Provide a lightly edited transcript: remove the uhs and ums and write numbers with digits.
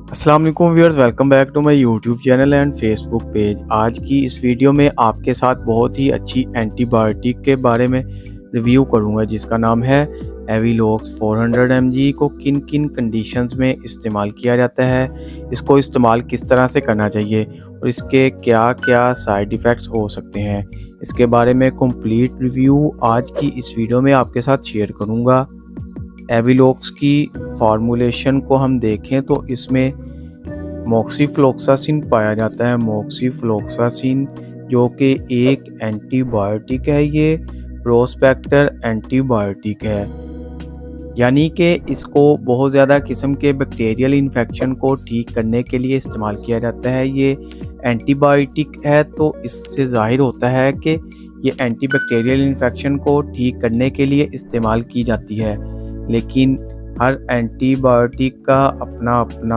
अस्सलाम वालेकुम viewers, welcome back to my YouTube channel and Facebook page. आज की इस वीडियो में आपके साथ बहुत ही अच्छी एंटीबायोटिक के बारे में रिव्यू करूंगा जिसका नाम है एविलोक्स 400 mg को किन किन कंडीशंस में इस्तेमाल किया जाता है, इसको इस्तेमाल किस तरह से करना चाहिए और इसके क्या क्या साइड इफ़ेक्ट्स हो सकते हैं, इसके बारे में कंप्लीट रिव्यू आज की इस वीडियो में आपके साथ शेयर करूंगा। एविलोक्स की फार्मूलेशन को हम देखें तो इसमें मोक्सीफ्लोक्सासिन पाया जाता है। मोक्सीफ्लोक्सासिन जो कि एक एंटीबायोटिक है, ये प्रोस्पेक्टर एंटीबायोटिक है, यानी कि इसको बहुत ज़्यादा किस्म के बैक्टीरियल इन्फेक्शन को ठीक करने के लिए इस्तेमाल किया जाता है। ये एंटीबायोटिक है तो इससे ज़ाहिर होता है कि ये एंटीबैक्टीरियल इन्फेक्शन को ठीक करने के लिए इस्तेमाल की जाती है, लेकिन हर एंटीबायोटिक का अपना अपना